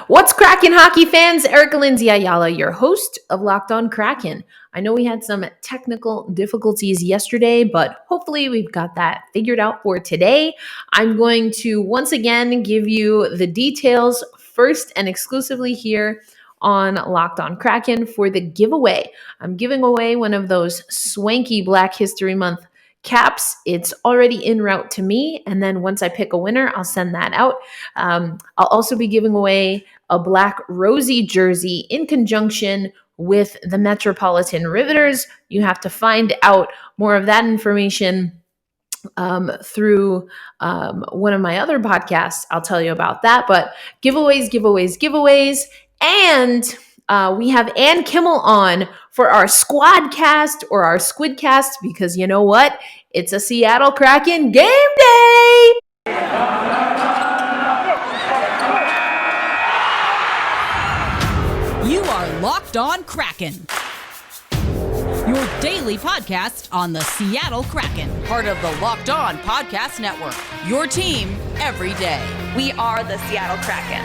What's cracking, hockey fans? Erica Lindsay Ayala, your host of Locked On Kraken. I know we had some technical difficulties yesterday, but hopefully we've got that figured out for today. I'm going to once again give you the details first and exclusively here on Locked On Kraken for the giveaway. I'm giving away one of those swanky Black History Month caps. It's already en route to me, and then once I pick a winner, I'll send that out. I'll also be giving away a black rosy jersey in conjunction with the Metropolitan Riveters. You have to find out more of that information through one of my other podcasts. I'll tell you about that. But giveaways. And we have Ann Kimmel on for our squad cast or our squid cast, because you know what? It's a Seattle Kraken game day. You are Locked On Kraken, your daily podcast on the Seattle Kraken, part of the Locked On Podcast Network, your team every day. We are the Seattle Kraken.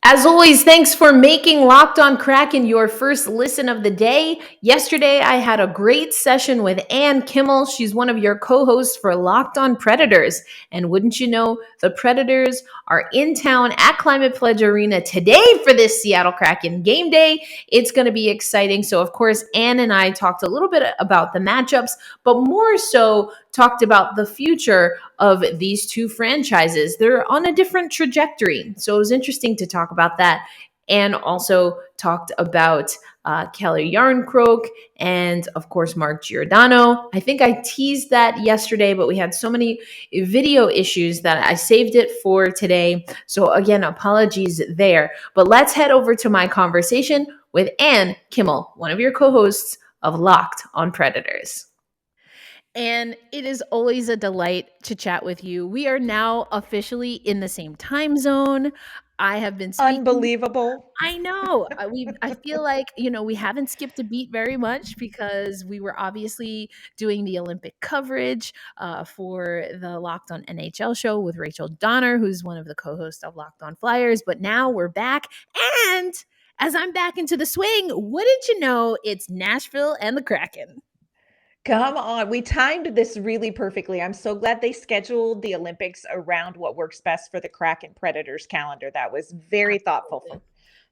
As always, thanks for making Locked On Kraken your first listen of the day. Yesterday, I had a great session with Ann Kimmel. She's one of your co-hosts for Locked On Predators. And wouldn't you know, the Predators are in town at Climate Pledge Arena today for this Seattle Kraken game day. It's going to be exciting. So, of course, Ann and I talked a little bit about the matchups, but more so talked about the future of these two franchises. They're on a different trajectory. So it was interesting to talk about that, and also talked about Kelly Yarncroke and, of course, Mark Giordano. I think I teased that yesterday, but we had so many video issues that I saved it for today. So again, apologies there. But let's head over to my conversation with Ann Kimmel, one of your co-hosts of Locked on Predators. And it is always a delight to chat with you. We are now officially in the same time zone. I have been speaking. Unbelievable. I know. I feel like, we haven't skipped a beat very much because we were obviously doing the Olympic coverage for the Locked On NHL show with Rachel Donner, who's one of the co-hosts of Locked On Flyers. But now we're back. And as I'm back into the swing, wouldn't you know, it's Nashville and the Kraken. Come on. We timed this really perfectly. I'm so glad they scheduled the Olympics around what works best for the Kraken Predators calendar. That was very thoughtful.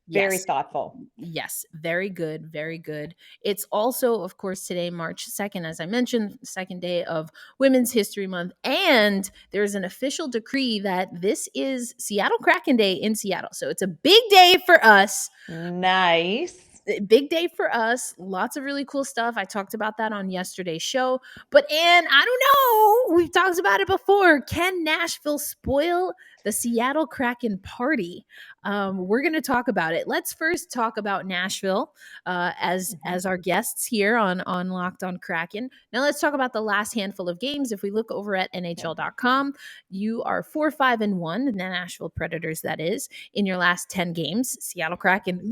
Very thoughtful. Yes, very good, very good. It's also, of course, today, March 2nd, as I mentioned, second day of Women's History Month. And there's an official decree that this is Seattle Kraken Day in Seattle. So it's a big day for us. Nice. Big day for us. Lots of really cool stuff. I talked about that on yesterday's show. But Ann, I don't know. We've talked about it before. Can Nashville spoil the Seattle Kraken party? We're going to talk about it. Let's first talk about Nashville as our guests here on Locked on Kraken. Now let's talk about the last handful of games. If we look over at NHL.com, you are 4-5-1, the Nashville Predators, that is, in your last 10 games. Seattle Kraken,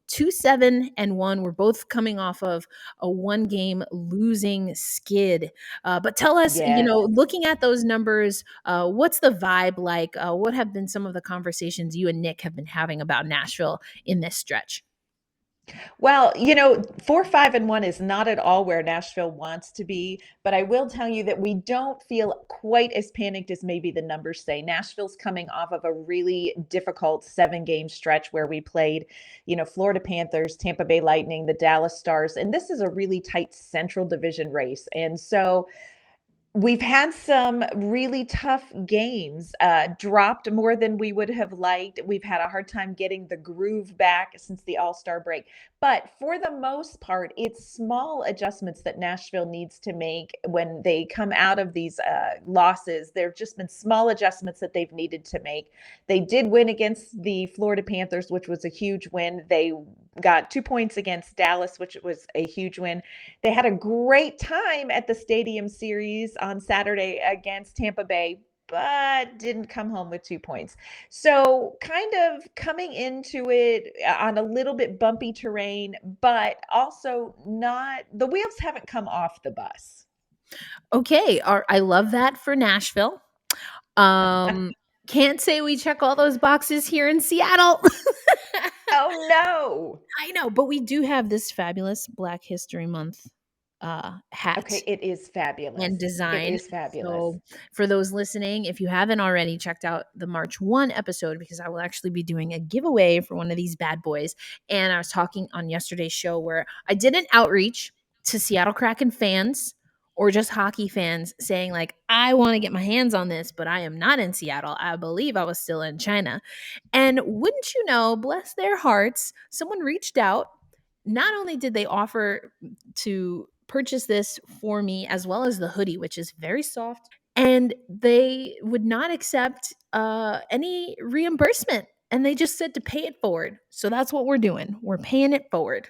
2-7-1. We're both coming off of a one-game losing skid. But tell us, looking at those numbers, what's the vibe like? What have been some of the conversations you and Nick have been having about Nashville in this stretch? Well, 4-5-1 is not at all where Nashville wants to be, but I will tell you that we don't feel quite as panicked as maybe the numbers say. Nashville's coming off of a really difficult 7-game stretch where we played, Florida Panthers, Tampa Bay Lightning, the Dallas Stars, and this is a really tight Central Division race. And so we've had some really tough games, dropped more than we would have liked. We've had a hard time getting the groove back since the All-Star break. But for the most part, it's small adjustments that Nashville needs to make when they come out of these losses. There have just been small adjustments that they've needed to make. They did win against the Florida Panthers, which was a huge win. They got 2 points against Dallas, which was a huge win. They had a great time at the Stadium Series on Saturday against Tampa Bay, but didn't come home with 2 points. So kind of coming into it on a little bit bumpy terrain, but also the wheels haven't come off the bus. Okay. I love that for Nashville. Can't say we check all those boxes here in Seattle. Oh no. I know, but we do have this fabulous Black History Month hat Okay, it is fabulous. and It design. is fabulous. So for those listening, if you haven't already checked out the March 1 episode, because I will actually be doing a giveaway for one of these bad boys. And I was talking on yesterday's show where I did an outreach to Seattle Kraken fans or just hockey fans saying like, I want to get my hands on this, but I am not in Seattle. I believe I was still in China. And wouldn't you know, bless their hearts, someone reached out. Not only did they offer to purchase this for me as well as the hoodie, which is very soft, and they would not accept any reimbursement. And they just said to pay it forward. So that's what we're doing. We're paying it forward.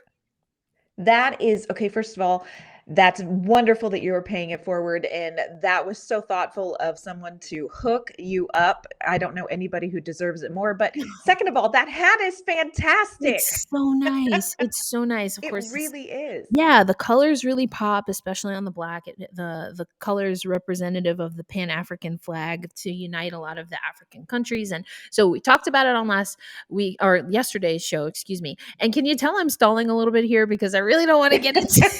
That is okay. First of all, that's wonderful that you were paying it forward. And that was so thoughtful of someone to hook you up. I don't know anybody who deserves it more. But second of all, that hat is fantastic. It's so nice. It's so nice. Of It course, really is. yeah, the colors really pop, especially on the black. The colors representative of the Pan African flag to unite a lot of the African countries, and so we talked about it on last week or yesterday's show. Excuse me. And can you tell I'm stalling a little bit here because I really don't want to get into.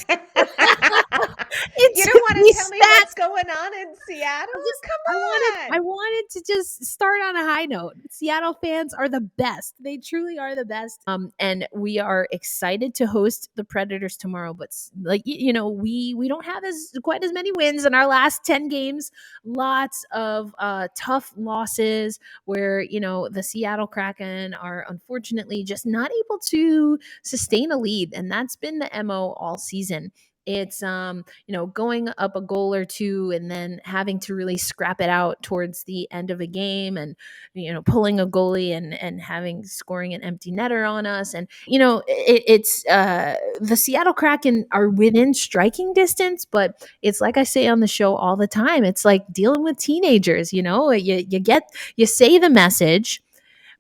You don't want to tell me what's going on in Seattle? Come on. I wanted to just start on a high note. Seattle fans are the best. They truly are the best. And we are excited to host the Predators tomorrow. But like you know, we don't have quite as many wins in our last 10 games. Lots of tough losses where you know the Seattle Kraken are unfortunately just not able to sustain a lead, and that's been the MO all season. It's you know, going up a goal or two and then having to really scrap it out towards the end of a game, and you know, pulling a goalie and having scoring an empty netter on us. And you know, it's the Seattle Kraken are within striking distance, but it's like I say on the show all the time, it's like dealing with teenagers. You know, you say the message,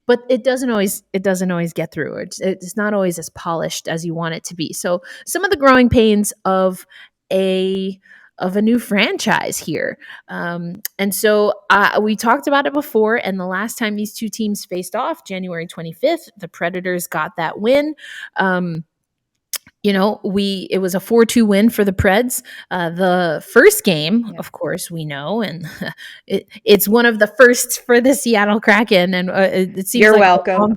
but it doesn't always get through. It's not always as polished as you want it to be. So some of the growing pains of a new franchise here. And so we talked about it before, and the last time these two teams faced off, January 25th, the Predators got that win. You know, it was a 4-2 win for the Preds. The first game, of course, we know, and it's one of the firsts for the Seattle Kraken. And it seems You're like welcome.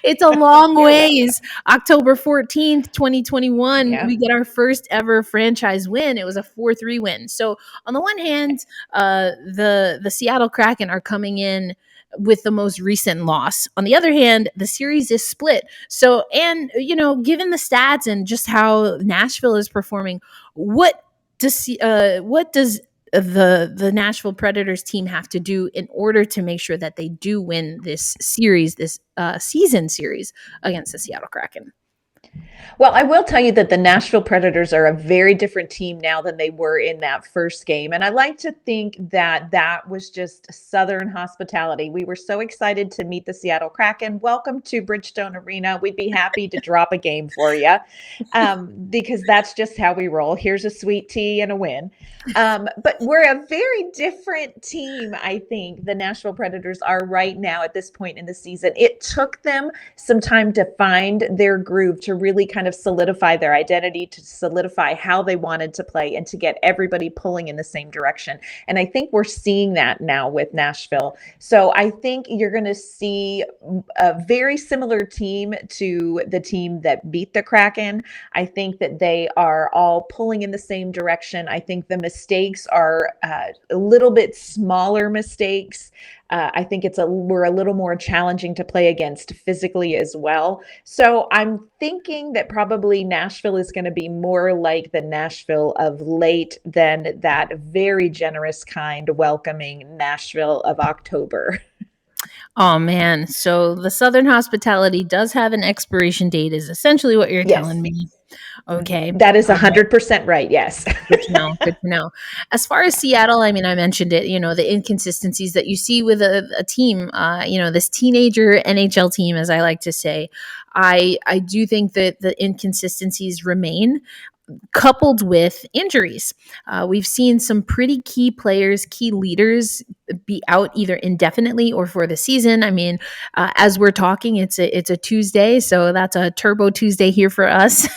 it's a long ways. October 14th, 2021, Yeah. we get our first ever franchise win. It was a 4-3 win. So on the one hand, the Seattle Kraken are coming in with the most recent loss. On the other hand, the series is split. So, and you know, given the stats and just how Nashville is performing, what does the Nashville Predators team have to do in order to make sure that they do win this series, this season series against the Seattle Kraken? Well, I will tell you that the Nashville Predators are a very different team now than they were in that first game. And I like to think that that was just Southern hospitality. We were so excited to meet the Seattle Kraken. Welcome to Bridgestone Arena. We'd be happy to drop a game for you because that's just how we roll. Here's a sweet tea and a win. But we're a very different team, I think, the Nashville Predators are right now at this point in the season. It took them some time to find their groove, to really kind of solidify their identity, to solidify how they wanted to play, and to get everybody pulling in the same direction. And I think we're seeing that now with Nashville. So I think you're going to see a very similar team to the team that beat the Kraken. I think that they are all pulling in the same direction. I think the mistakes are a little bit smaller mistakes. I think we're a little more challenging to play against physically as well. So I'm thinking that probably Nashville is going to be more like the Nashville of late than that very generous, kind, welcoming Nashville of October. Oh man. So the Southern hospitality does have an expiration date, is essentially what you're telling me. Okay. That is 100% right. Yes. Good to know. Good to know. As far as Seattle, I mean, I mentioned it, you know, the inconsistencies that you see with a team, you know, this teenager NHL team, as I like to say. I do think that the inconsistencies remain, coupled with injuries. We've seen some pretty key players, key leaders be out either indefinitely or for the season. I mean, as we're talking, it's a Tuesday, so that's a Turbo Tuesday here for us.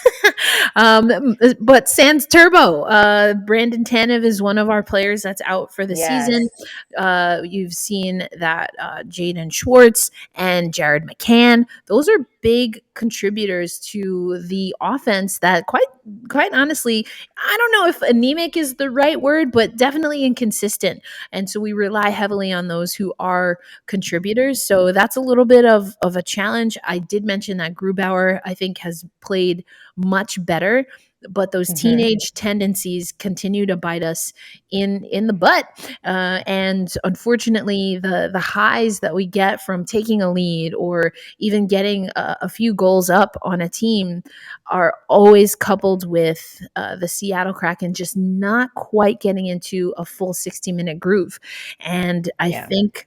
But sans Turbo, Brandon Tanev is one of our players that's out for the season. Yes. You've seen that Jaden Schwartz and Jared McCann, those are big contributors to the offense that quite honestly, I don't know if anemic is the right word, but definitely inconsistent. And so we rely heavily on those who are contributors. So that's a little bit of a challenge. I did mention that Grubauer, I think, has played much better, but those teenage tendencies continue to bite us in the butt. And unfortunately, the highs that we get from taking a lead or even getting a few goals up on a team are always coupled with the Seattle Kraken just not quite getting into a full 60-minute groove. And I think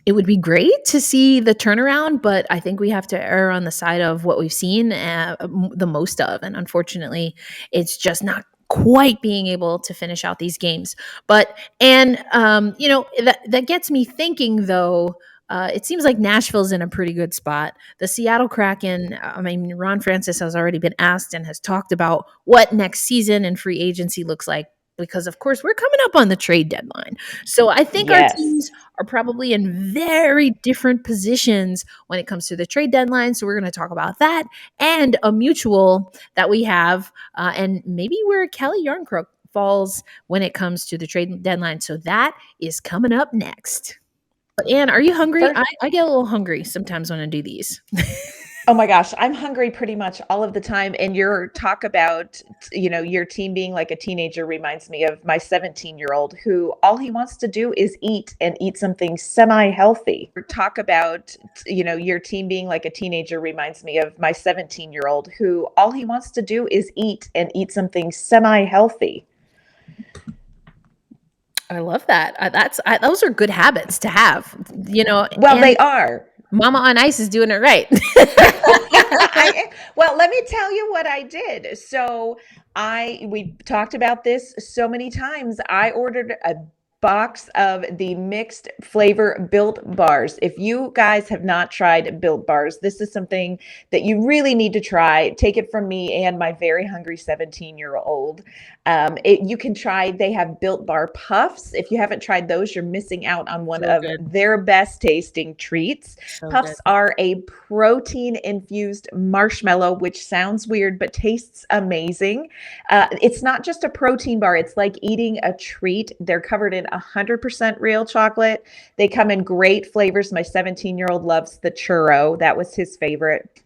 it would be great to see the turnaround, but I think we have to err on the side of what we've seen the most of. And unfortunately, it's just not quite being able to finish out these games. But, and, that gets me thinking, though. It seems like Nashville's in a pretty good spot. The Seattle Kraken, I mean, Ron Francis has already been asked and has talked about what next season and free agency looks like, because of course we're coming up on the trade deadline. So I think our teams are probably in very different positions when it comes to the trade deadline. So we're going to talk about that and a mutual that we have, and maybe where Kelly Yarncrook falls when it comes to the trade deadline. So that is coming up next. But Ann, are you hungry? I get a little hungry sometimes when I do these. Oh my gosh, I'm hungry pretty much all of the time. And your talk about, your team being like a teenager reminds me of my 17-year-old who all he wants to do is eat and eat something semi-healthy. Talk about, your team being like a teenager reminds me of my 17-year-old who all he wants to do is eat and eat something semi-healthy. I love that. Those are good habits to have, Well, they are. Mama on Ice is doing it right. Well, let me tell you what I did. So we talked about this so many times. I ordered a box of the mixed flavor Built Bars. If you guys have not tried Built Bars, this is something that you really need to try. Take it from me and my very hungry 17-year-old. You can try, they have Built Bar Puffs. If you haven't tried those, you're missing out on one of their best tasting treats. Puffs are a protein infused marshmallow, which sounds weird, but tastes amazing. It's not just a protein bar. It's like eating a treat. They're covered in 100% real chocolate. They come in great flavors. My 17-year-old loves the churro. That was his favorite.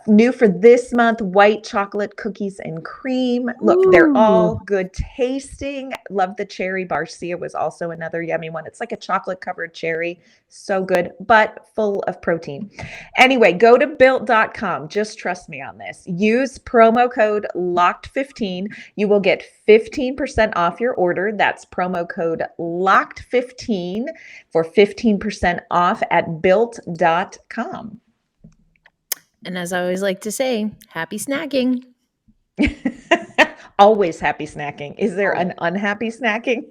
New for this month, white chocolate cookies and cream. Look, they're all good tasting. Love the cherry. Barcia was also another yummy one. It's like a chocolate covered cherry. So good, but full of protein. Anyway, go to built.com. Just trust me on this. Use promo code LOCKED15. You will get 15% off your order. That's promo code LOCKED15 for 15% off at built.com. And as I always like to say, happy snacking. Always happy snacking. Is there an unhappy snacking?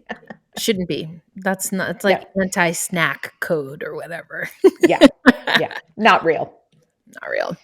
Shouldn't be. That's not, it's like anti-snack code or whatever. Yeah. Not real. Not real.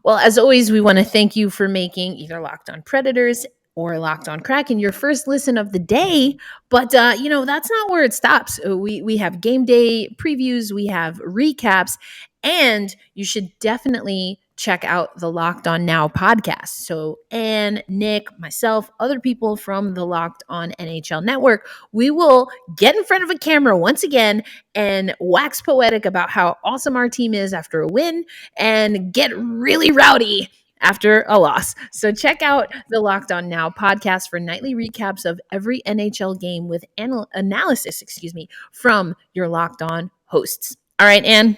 Well, as always, we want to thank you for making either Locked On Predators or Locked On Kraken your first listen of the day. But, that's not where it stops. We have game day previews, we have recaps, and you should definitely check out the Locked On Now podcast. So Ann, Nick, myself, other people from the Locked On NHL network, we will get in front of a camera once again and wax poetic about how awesome our team is after a win and get really rowdy after a loss. So check out the Locked On Now podcast for nightly recaps of every NHL game with analysis, from your Locked On hosts. All right, Ann.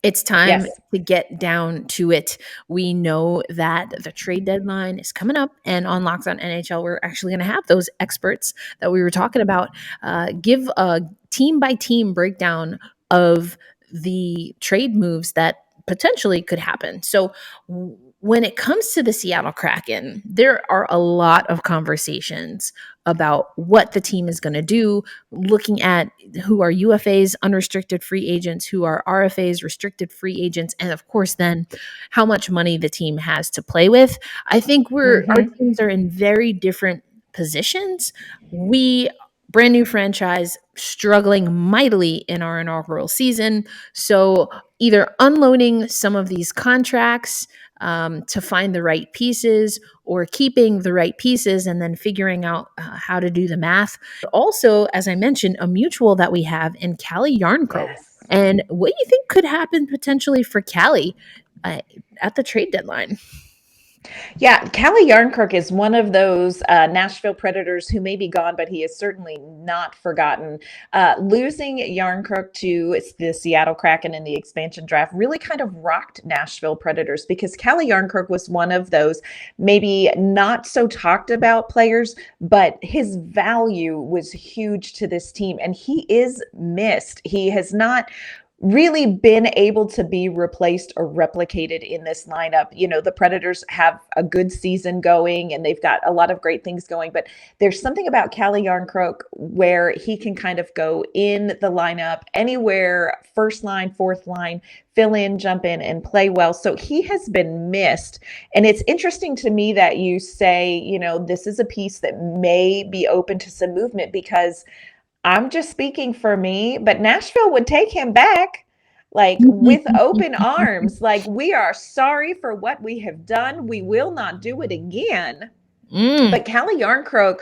It's time to get down to it. We know that the trade deadline is coming up, and on Locked On NHL, we're actually going to have those experts that we were talking about give a team-by-team breakdown of the trade moves that potentially could happen. So when it comes to the Seattle Kraken, there are a lot of conversations about what the team is going to do, looking at who are UFAs, unrestricted free agents, who are RFAs, restricted free agents, and of course, then how much money the team has to play with. I think our Mm-hmm. teams are in very different positions. We brand new franchise struggling mightily in our inaugural season. So either unloading some of these contracts to find the right pieces or keeping the right pieces and then figuring out how to do the math. Also, as I mentioned, a mutual that we have in Callie Yarncroke. Yes. And what do you think could happen potentially for Callie uh, at the trade deadline? Yeah, Callie Yarncrook is one of those Nashville Predators who may be gone, but he is certainly not forgotten. Losing Yarncrook to the Seattle Kraken in the expansion draft really kind of rocked Nashville Predators because Callie Yarncrook was one of those maybe not so talked about players, but his value was huge to this team, and he is missed. He has not really been able to be replaced or replicated in this lineup. You know, the Predators have a good season going and they've got a lot of great things going, but there's something about Callie Yarncroke where he can kind of go in the lineup anywhere, first line, fourth line, fill in, jump in, and play well. So he has been missed. And it's interesting to me that you say, you know, this is a piece that may be open to some movement because I'm just speaking for me, but Nashville would take him back like with open arms. Like, we are sorry for what we have done. We will not do it again. But Callie Yarncroke,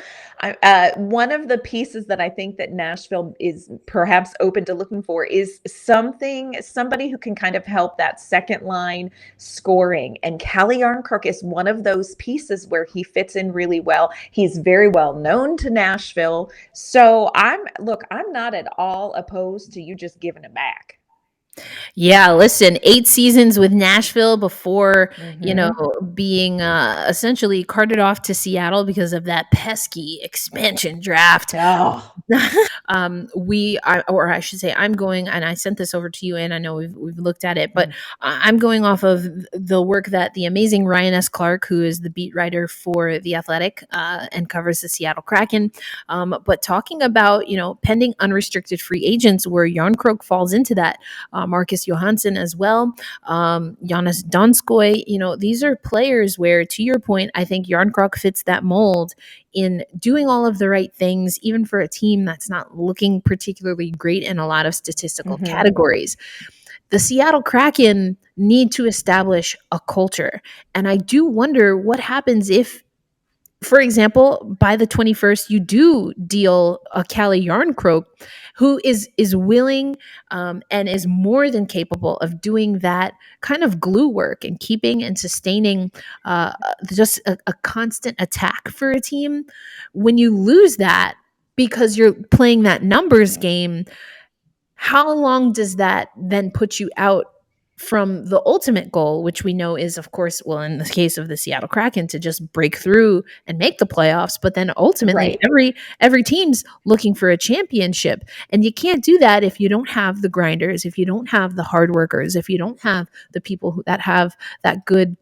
one of the pieces that I think that Nashville is perhaps open to looking for is somebody who can kind of help that second line scoring. And Callie Yarncroke is one of those pieces where he fits in really well. He's very well known to Nashville. So I'm not at all opposed to you just giving him back. Yeah, listen, 8 seasons with Nashville before, Mm-hmm. being essentially carted off to Seattle because of that pesky expansion draft. Oh. Or I should say, I'm going, and I sent this over to you, and I know we've looked at it, but I'm going off of the work that the amazing Ryan S. Clark, who is the beat writer for The Athletic and covers the Seattle Kraken, but talking about, pending unrestricted free agents where Yarncroke falls into that, Marcus Johansson as well, Giannis Donskoy, these are players where, to your point, I think Yarncroke fits that mold in doing all of the right things, even for a team that's not looking particularly great in a lot of statistical Mm-hmm. categories. The Seattle Kraken need to establish a culture. And I do wonder what happens if, for example, by the 21st, you do deal a Callie Yarncroke who is willing and is more than capable of doing that kind of glue work and keeping and sustaining just a constant attack for a team. When you lose that because you're playing that numbers game, how long does that then put you out from the ultimate goal, which we know is, of course, well, in the case of the Seattle Kraken, to just break through and make the playoffs, but then ultimately Right. every team's looking for a championship, and you can't do that if you don't have the grinders, if you don't have the hard workers, if you don't have the people that have that good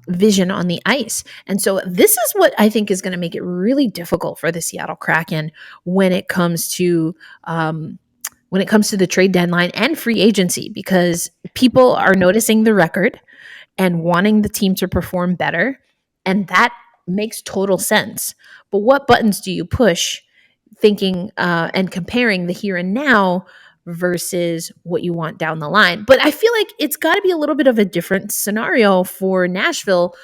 vision on the ice. And so this is what I think is going to make it really difficult for the Seattle Kraken when it comes to the trade deadline and free agency, because people are noticing the record and wanting the team to perform better. And that makes total sense. But what buttons do you push thinking and comparing the here and now versus what you want down the line? But I feel like it's got to be a little bit of a different scenario for Nashville.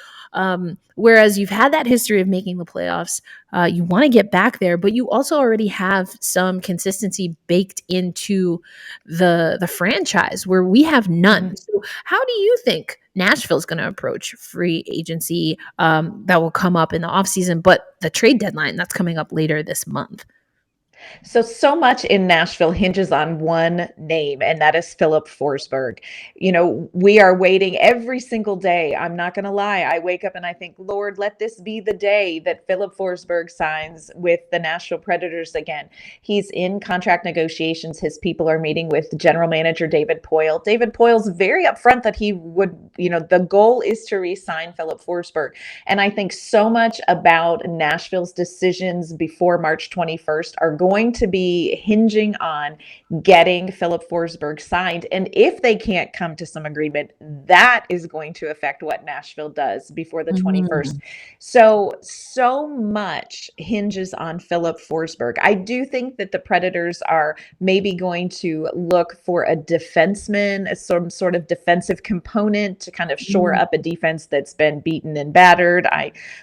Whereas you've had that history of making the playoffs, you want to get back there, but you also already have some consistency baked into the franchise where we have none. Mm-hmm. So how do you think Nashville's going to approach free agency that will come up in the offseason, but the trade deadline that's coming up later this month? So much in Nashville hinges on one name, and that is Philip Forsberg. We are waiting every single day. I'm not going to lie. I wake up and I think, Lord, let this be the day that Philip Forsberg signs with the Nashville Predators again. He's in contract negotiations. His people are meeting with general manager David Poile. David Poile's very upfront that he would, the goal is to re-sign Philip Forsberg. And I think so much about Nashville's decisions before March 21st are going to be hinging on getting Philip Forsberg signed. And if they can't come to some agreement, that is going to affect what Nashville does before the 21st. So much hinges on Philip Forsberg. I do think that the Predators are maybe going to look for a defenseman, some sort of defensive component to kind of shore up a defense that's been beaten and battered.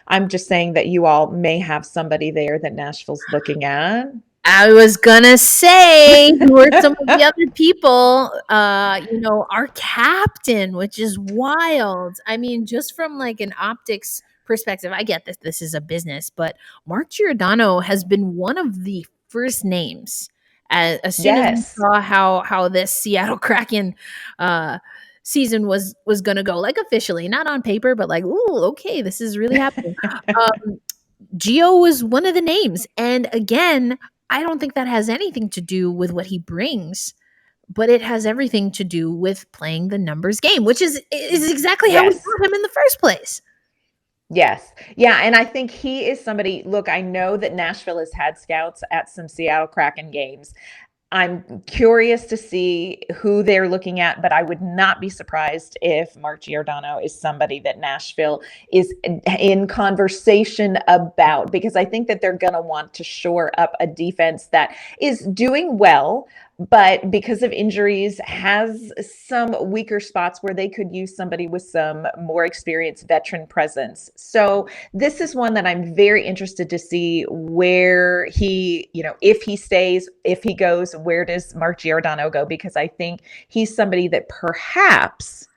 I'm just saying that you all may have somebody there that Nashville's looking at. I was gonna say who are some of the other people, our captain, which is wild. I mean, just from like an optics perspective, I get that this is a business, but Mark Giordano has been one of the first names as soon as we Yes. saw how this Seattle Kraken season was gonna go, like officially, not on paper, but like, ooh, okay, this is really happening. Gio was one of the names. And again, I don't think that has anything to do with what he brings, but it has everything to do with playing the numbers game, which is exactly how we Yes. got him in the first place. Yes. Yeah. And I think he is somebody, look, I know that Nashville has had scouts at some Seattle Kraken games. I'm curious to see who they're looking at, but I would not be surprised if Mark Giordano is somebody that Nashville is in conversation about, because I think that they're going to want to shore up a defense that is doing well, but because of injuries has some weaker spots where they could use somebody with some more experienced veteran presence. So this is one that I'm very interested to see where he, if he stays, if he goes, where does Mark Giordano go? Because I think he's somebody that perhaps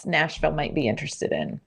Nashville might be interested in.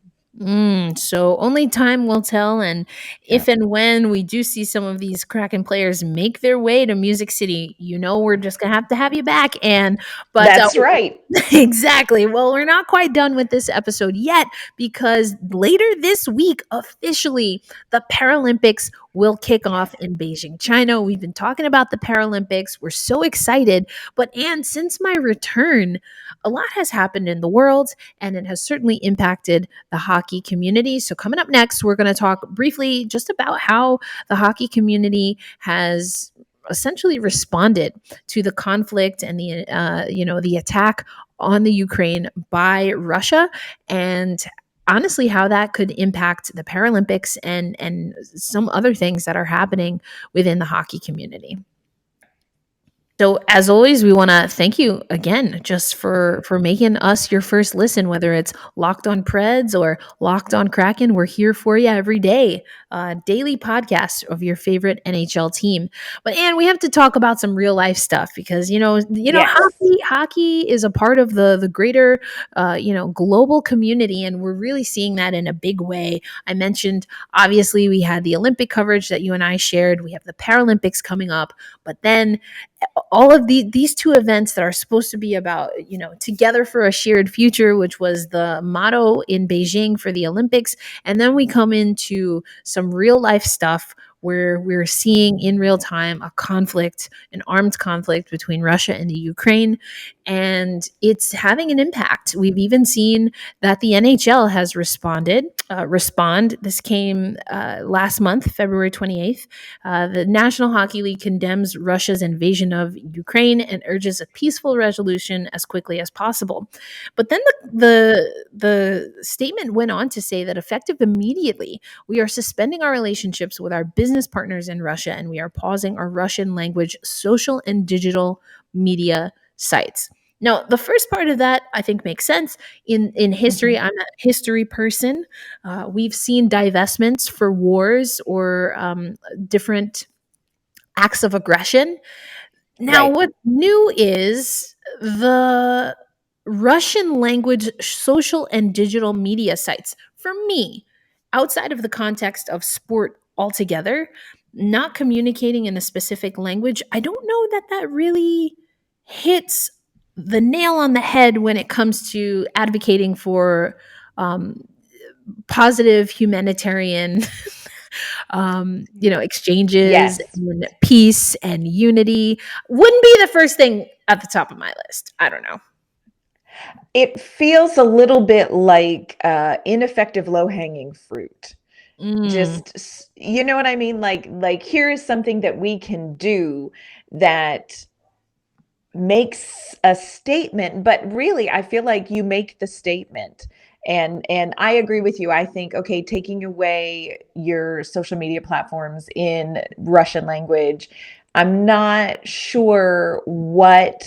So only time will tell, and if and when we do see some of these Kraken players make their way to Music City, we're just gonna have you back. And but That's right. exactly. Well, we're not quite done with this episode yet, because later this week, officially, the Paralympics will kick off in Beijing, China. We've been talking about the Paralympics. We're so excited. But Anne, since my return, a lot has happened in the world, and it has certainly impacted the hockey community. So coming up next, we're going to talk briefly just about how the hockey community has essentially responded to the conflict and the attack on the Ukraine by Russia, and honestly how that could impact the Paralympics and some other things that are happening within the hockey community. So as always, we want to thank you again just for making us your first listen, whether it's Locked on Preds or Locked on Kraken. We're here for you every day, daily podcast of your favorite NHL team. But Anne, we have to talk about some real life stuff because Yes. hockey is a part of the greater global community, and we're really seeing that in a big way. I mentioned obviously we had the Olympic coverage that you and I shared. We have the Paralympics coming up, but then all of these two events that are supposed to be about, together for a shared future, which was the motto in Beijing for the Olympics. And then we come into some real life stuff where we're seeing in real time an armed conflict between Russia and the Ukraine, and it's having an impact. We've even seen that the NHL has responded. This came last month, February 28th. The National Hockey League condemns Russia's invasion of Ukraine and urges a peaceful resolution as quickly as possible. But then the statement went on to say that effective immediately, we are suspending our relationships with our business partners in Russia, and we are pausing our Russian language social and digital media sites. Now, the first part of that I think makes sense. In history, I'm a history person. We've seen divestments for wars or different acts of aggression. Now, Right. what's new is the Russian language social and digital media sites. For me, outside of the context of sport altogether, not communicating in a specific language, I don't know that that really hits the nail on the head when it comes to advocating for positive humanitarian exchanges Yes. and peace and unity. Wouldn't be the first thing at the top of my list. I don't know. It feels a little bit like ineffective low-hanging fruit. Mm, Just, you know what I mean? Like here is something that we can do that makes a statement, but really I feel like you make the statement. And I agree with you. I think, okay, taking away your social media platforms in Russian language, I'm not sure what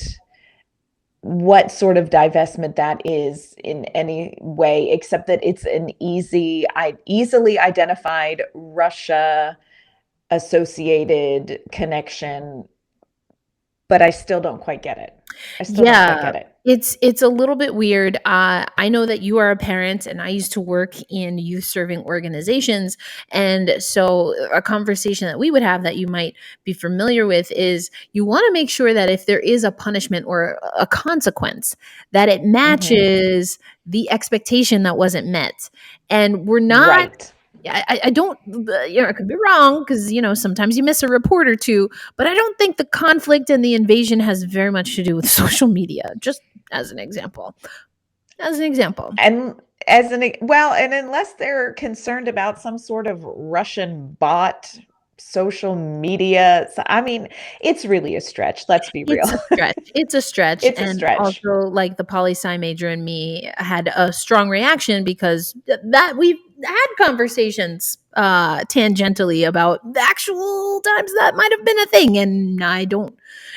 sort of divestment that is in any way, except that it's an easily identified Russia associated connection, but I still don't quite get it. I still don't quite yeah, get it. it's a little bit weird. I know that you are a parent, and I used to work in youth serving organizations, and so a conversation that we would have that you might be familiar with is you want to make sure that if there is a punishment or a consequence, that it Hmm. matches the expectation that wasn't met, and we're not. Right. I don't, I could be wrong because, sometimes you miss a report or two, but I don't think the conflict and the invasion has very much to do with social media, just as an example. As an example. And and unless they're concerned about some sort of Russian bot social media, I mean, it's really a stretch. Let's be real. It's a stretch. It's a stretch. It's a And stretch. also, like, the poli sci major and me had a strong reaction because that we've had conversations tangentially about the actual times that might have been a thing. And I don't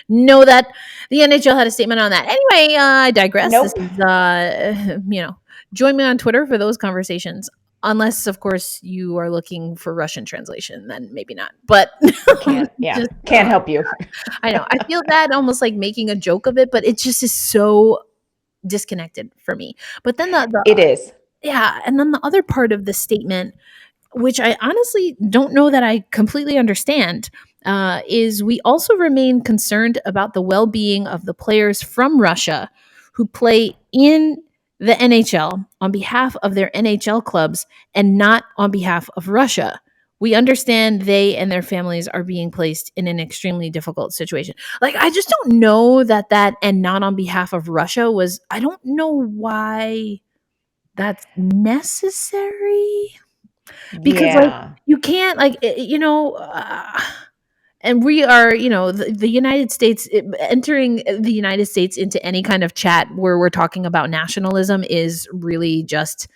know that the NHL had a statement on that. Anyway, I digress. This Nope. is, join me on Twitter for those conversations. Unless, of course, you are looking for Russian translation, then maybe not. But Yeah, just, can't help you. I know. I feel bad almost like making a joke of it, but it just is so disconnected for me. But then the It is. yeah, and then the other part of the statement, which I honestly don't know that I completely understand, is we also remain concerned about the well being of the players from Russia who play in the NHL on behalf of their NHL clubs and not on behalf of Russia. We understand they and their families are being placed in an extremely difficult situation. Like, I just don't know that and not on behalf of Russia was, I don't know why that's necessary because, like, Yeah. you can't, like, and we are, the United States, entering the United States into any kind of chat where we're talking about nationalism is really just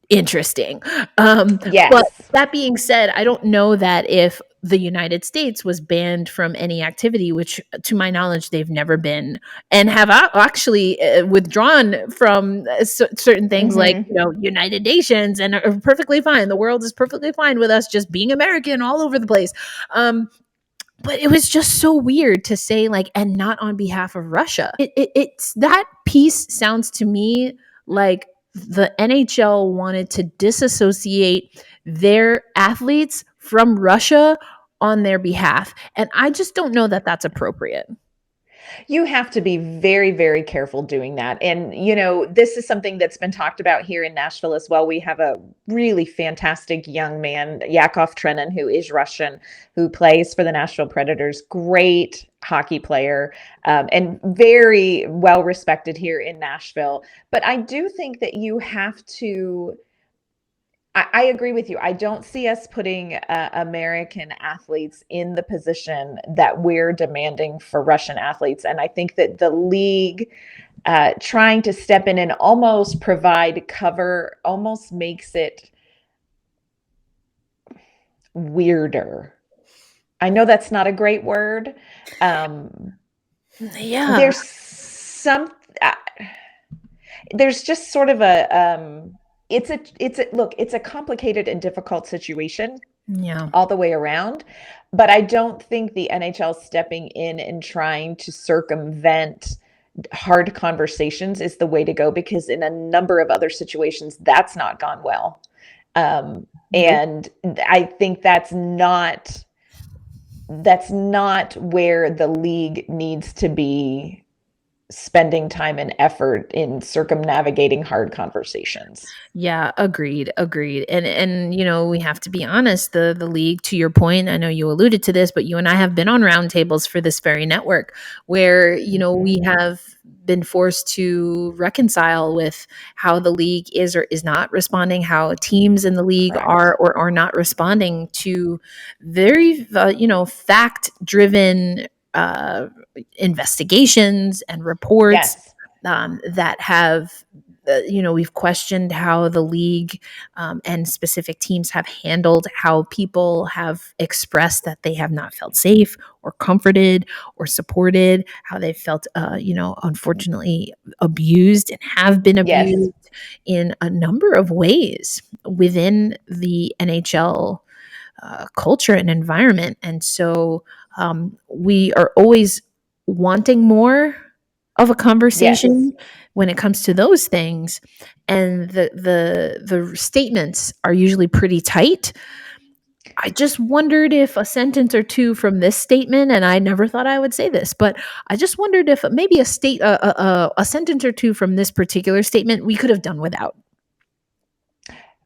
interesting. But Yes. that being said, I don't know that if the United States was banned from any activity, which to my knowledge they've never been, and have actually withdrawn from certain things like, Hmm. United Nations, and are perfectly fine. The world is perfectly fine with us just being American all over the place. But it was just so weird to say, like, and not on behalf of Russia. It's that piece sounds to me like the NHL wanted to disassociate their athletes from Russia on their behalf. And I just don't know that that's appropriate. You have to be very, very careful doing that. And, this is something that's been talked about here in Nashville as well. We have a really fantastic young man, Yakov Trenin, who is Russian, who plays for the Nashville Predators. Great hockey player, and very well respected here in Nashville. But I do think that you have to. I agree with you. I don't see us putting American athletes in the position that we're demanding for Russian athletes. And I think that the league trying to step in and almost provide cover almost makes it weirder. I know that's not a great word. Um, Yeah. there's some, uh, there's just sort of it's a complicated and difficult situation Yeah. all the way around. But I don't think the NHL stepping in and trying to circumvent hard conversations is the way to go, because in a number of other situations, that's not gone well. And I think that's not where the league needs to be spending time and effort in circumnavigating hard conversations. Yeah, agreed. And we have to be honest, the league, to your point, I know you alluded to this, but you and I have been on roundtables for this very network where, we have been forced to reconcile with how the league is or is not responding, how teams in the league Correct. are or are not responding to very fact-driven investigations and reports Yes. that have we've questioned how the league and specific teams have handled how people have expressed that they have not felt safe or comforted or supported, how they felt, unfortunately abused and have been abused in a number of ways within the NHL culture and environment. And so we are always wanting more of a conversation when it comes to those things, and the statements are usually pretty tight. I just wondered if a sentence or two from this statement, and I never thought I would say this, but I just wondered if maybe a sentence or two from this particular statement we could have done without.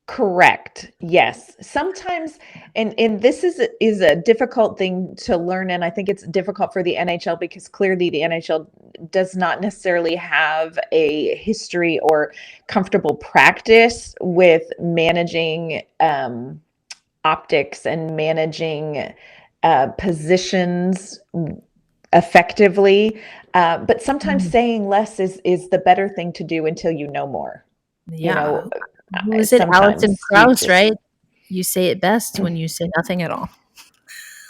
Correct. Yes. Sometimes, and this is a difficult thing to learn, and I think it's difficult for the NHL because clearly the NHL does not necessarily have a history or comfortable practice with managing optics and managing positions effectively. But sometimes saying less is the better thing to do until you know more. Yeah. Who is it? Alison Krauss, right? You say it best when you say nothing at all.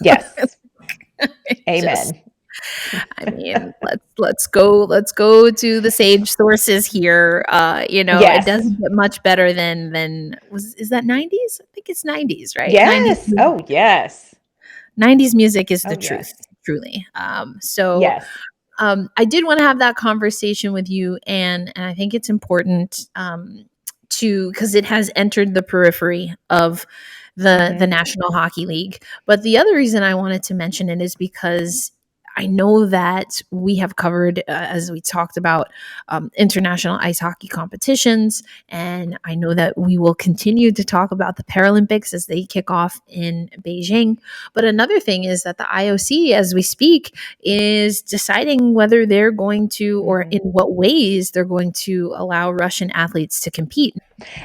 Yes. Amen. I mean, let's go to the sage sources here. It doesn't get much better than is that 90s? I think it's 90s, right? Yes. 90s. Oh, yes. 90s music is the truth, truly. I did want to have that conversation with you, and I think it's important because it has entered the periphery of the National Hockey League. But the other reason I wanted to mention it is because I know that we have covered, as we talked about, international ice hockey competitions. And I know that we will continue to talk about the Paralympics as they kick off in Beijing. But another thing is that the IOC, as we speak, is deciding whether they're going to, or in what ways they're going to allow Russian athletes to compete.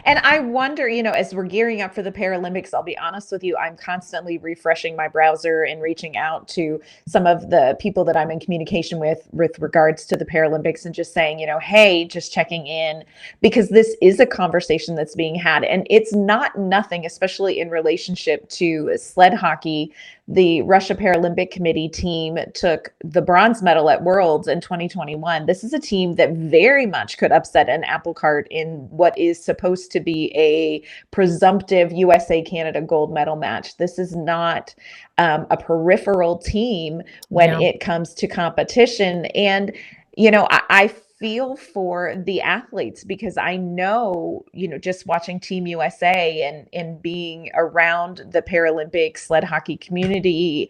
And I wonder, as we're gearing up for the Paralympics, I'll be honest with you, I'm constantly refreshing my browser and reaching out to some of the people that I'm in communication with regards to the Paralympics and just saying, hey, just checking in, because this is a conversation that's being had. And it's not nothing, especially in relationship to sled hockey. The Russia Paralympic Committee team took the bronze medal at Worlds in 2021. This is a team that very much could upset an apple cart in what is supposed to be a presumptive USA-Canada gold medal match. This is not a peripheral team when it comes to competition. And, I feel for the athletes because I know, just watching Team USA and being around the Paralympic sled hockey community,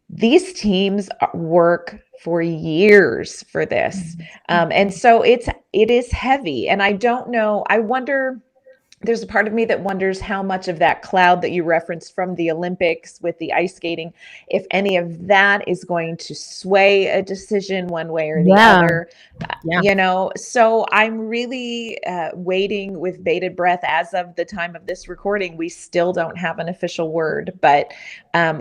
these teams work for years for this. And so it is heavy. And I don't know, I wonder, there's a part of me that wonders how much of that cloud that you referenced from the Olympics with the ice skating, if any of that is going to sway a decision one way or the other. So I'm really waiting with bated breath. As of the time of this recording, we still don't have an official word, but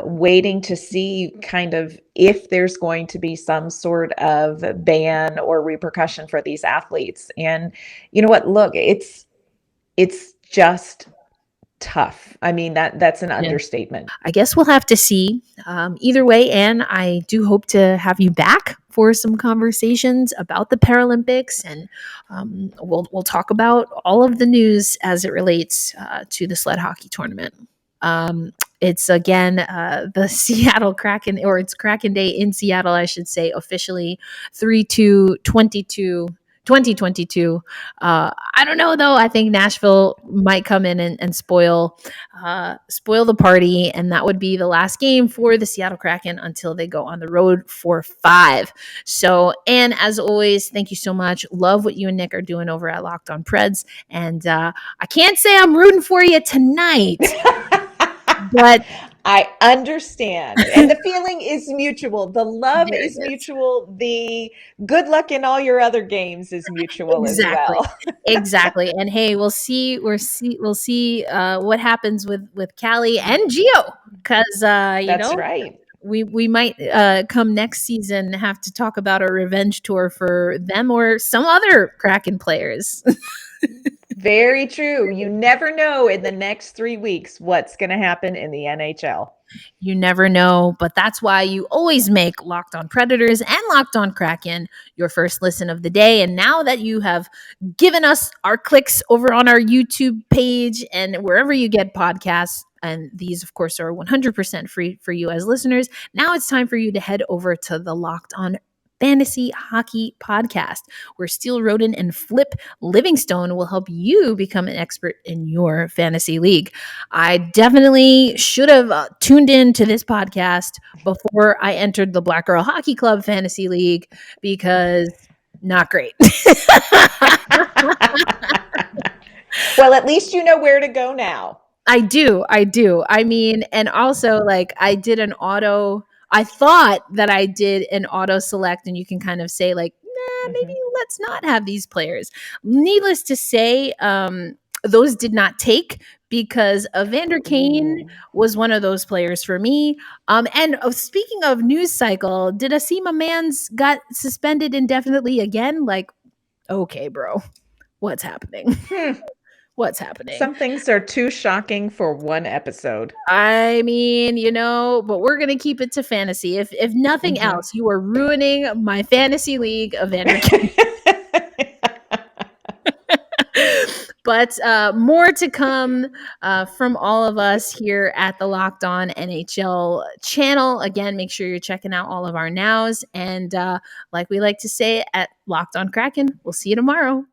waiting to see kind of if there's going to be some sort of ban or repercussion for these athletes. And you know what? Look, it's just tough. I mean, that's an understatement. I guess we'll have to see. Either way, Ann, I do hope to have you back for some conversations about the Paralympics, and we'll talk about all of the news as it relates to the sled hockey tournament. It's again the Seattle Kraken, or it's Kraken Day in Seattle, I should say, officially 3/2/22 2022. I don't know though. I think Nashville might come in and spoil the party, and that would be the last game for the Seattle Kraken until they go on the road for 5. So, and as always, thank you so much. Love what you and Nick are doing over at Locked On Preds, and I can't say I'm rooting for you tonight, but I understand. And the feeling is mutual. The love there is it is. mutual. The good luck in all your other games is mutual as Exactly. well. Exactly. And hey, we'll see what happens with Callie and Gio, because That's right. we might come next season have to talk about a revenge tour for them or some other Kraken players. Very true. You never know in the next 3 weeks what's going to happen in the NHL. You never know, but that's why you always make Locked On Predators and Locked On Kraken your first listen of the day. And now that you have given us our clicks over on our YouTube page and wherever you get podcasts, and these, of course, are 100% free for you as listeners, now it's time for you to head over to the Locked On Fantasy Hockey Podcast, where Steel Roden and Flip Livingstone will help you become an expert in your fantasy league. I definitely should have tuned in to this podcast before I entered the Black Girl Hockey Club Fantasy League, because not great. Well, at least you know where to go now. I do. I mean, and also like I thought that I did an auto select, and you can kind of say like, nah, maybe let's not have these players. Needless to say, those did not take, because Evander Kane was one of those players for me. And speaking of news cycle, did Asima Mans got suspended indefinitely again? Like, okay, bro, what's happening? What's happening? Some things are too shocking for one episode. I mean, but we're gonna keep it to fantasy. If nothing else, you are ruining my fantasy league of Andrew. But more to come from all of us here at the Locked On NHL channel. Again, make sure you're checking out all of our nows. And like we like to say at Locked On Kraken, we'll see you tomorrow.